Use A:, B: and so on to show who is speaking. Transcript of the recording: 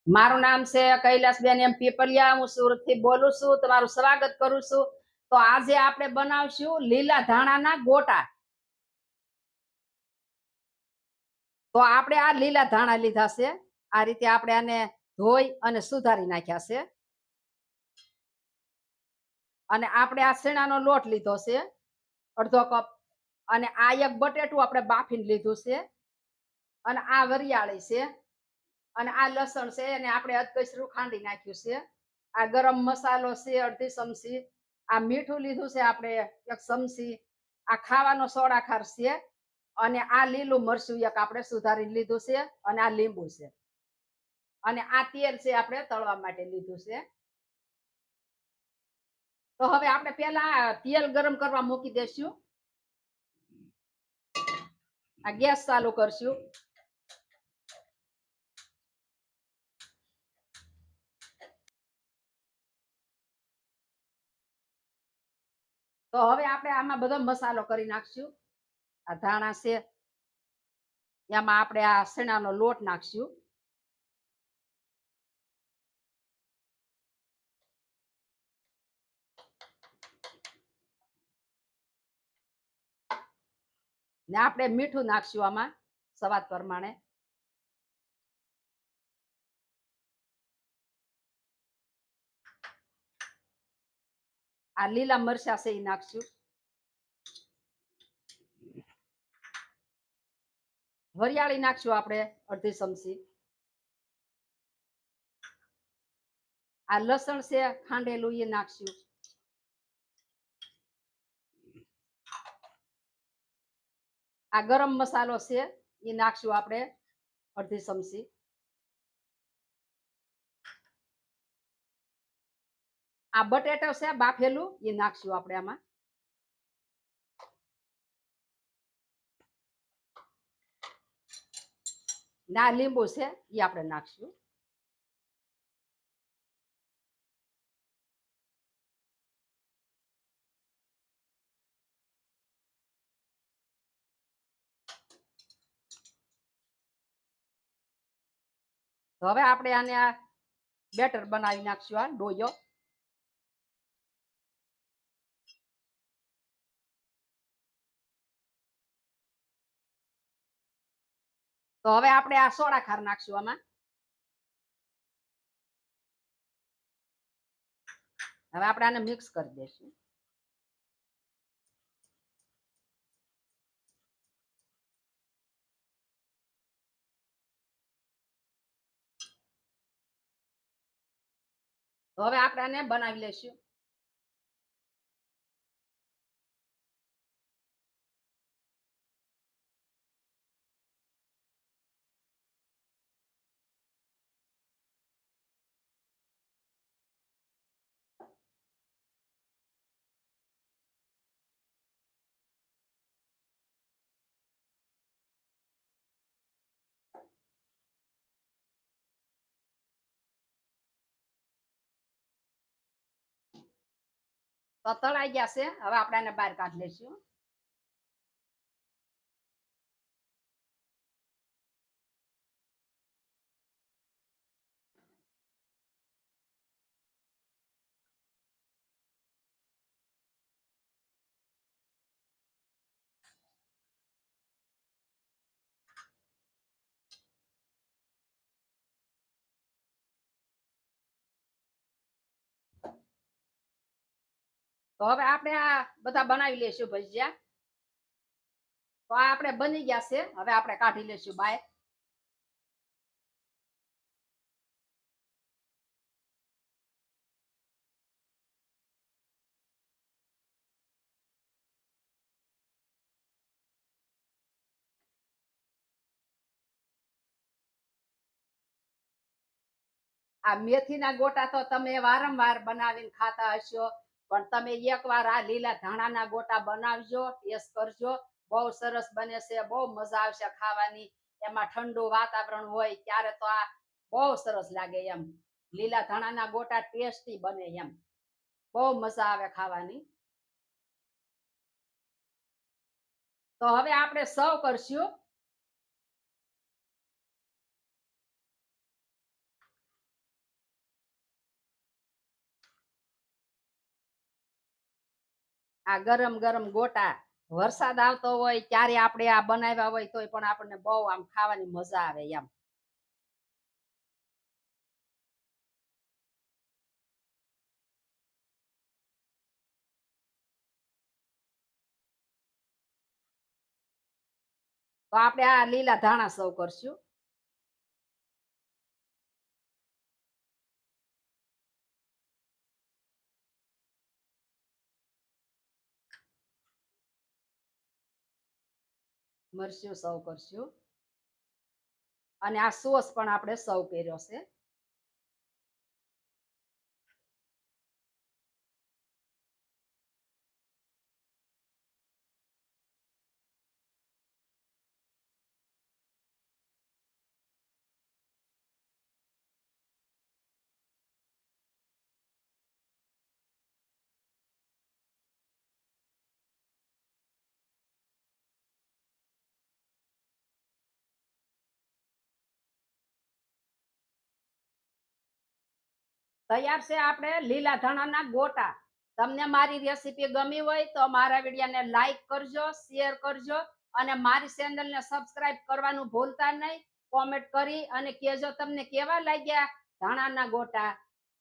A: મારું નામ છે કૈલાસબેન એમ પીપલિયા. હું સુરત થી બોલું છું. તમારું સ્વાગત કરું છું. તો આજે આપણે બનાવશું લીલા ધાણાના ગોટા. તો આપણે આ લીલા ધાણા લીધા છે. આ રીતે આપણે આને ધોઈ અને સુધારી નાખ્યા છે. અને આપણે આ શેણાનો લોટ લીધો છે અડધો કપ. અને આ એક બટેટું આપણે બાફીને લીધું છે. અને આ વરિયાળી છે. અને આ લસણ છે અને આપણે અધકચરું ખાંડી નાખ્યું છે. આ ગરમ મસાલો છે અડધી ચમચી. આ મીઠું લીધું છે આપણે એક ચમચી. આ ખાવાનો સોડા ખાર છે. અને આ લીલું મરચું એક આપણે સુધારી લીધું છે. અને આ લીંબુ છે. અને આ તેલ છે આપણે તળવા માટે લીધું છે. તો હવે આપણે પહેલા તેલ ગરમ કરવા મૂકી દેશું. આ ગેસ ચાલુ કરશું. તો હવે આપણે આમાં બધો મસાલો કરી નાખશું. આ ધાણા છે એમાં આપણે આ શેણાનો લોટ નાખશું. ને આપણે મીઠું નાખશું આમાં સ્વાદ પ્રમાણે. આ લીલા મરચા છે એ નાખશું. વરિયાળી નાખશું આપણે અડધી ચમચી. આ લસણ છે ખાંડેલું એ નાખશું. આ ગરમ મસાલો છે એ નાખશું આપણે અડધી ચમચી. આ બટેટો છે બાફેલું એ નાખશું આપણે આમાં. ના લીંબુ છે એ આપણે નાખશું. તો હવે આપણે આને આ બેટર બનાવી નાખશું. આ ડોયો. તો હવે આપણે આ સોડા ખાર નાખશું આમાં. હવે આપણે આને મિક્સ કરી દઈશું. તો હવે આપણે આને બનાવી લઈશું. તો તળાઈ ગયા છે. હવે આપણે આને બહાર કાઢી લઈશું. તો હવે આપણે આ બધા બનાવી લઈશું ભજીયા. તો આ આપણે બની ગયા છે. હવે આપણે કાઢી લઈશું બહાર. આ મેથીના ગોટા તો તમે વારંવાર બનાવીને ખાતા હશો. પણ તમે એકવાર આ લીલા ધાણાના ગોટા બનાવજો, ટેસ્ટ કરજો. બહુ સરસ બને છે. બહુ મજા આવશે ખાવાની. એમાં ઠંડુ વાતાવરણ હોય ત્યારે તો આ બહુ સરસ લાગે એમ. લીલા ધાણાના ગોટા ટેસ્ટી બને એમ. બહુ મજા આવે ખાવાની. તો હવે આપણે સર્વ કરશું. આ ગરમ ગરમ ગોટા વરસાદ આવતો હોય ત્યારે આપણે આ બનાવ્યા હોય તોય પણ આપણને બહુ આમ ખાવાની મજા આવે એમ. તો આપણે આ લીલા ધાણા સર્વ કરશું. મરચું સર્વ કરશું. અને આ સોસ પણ આપણે સર્વ કર્યો છે. તૈયાર છે આપણે લીલા ધાણાના ગોટા. તમને મારી રેસીપી ગમી હોય તો મારા વિડીયોને લાઈક કરજો, શેર કરજો અને મારી ચેનલને સબસ્ક્રાઇબ કરવાનું ભૂલતા નહીં. કોમેન્ટ કરી અને કહેજો તમને કેવા લાગ્યા ધાણાના ગોટા.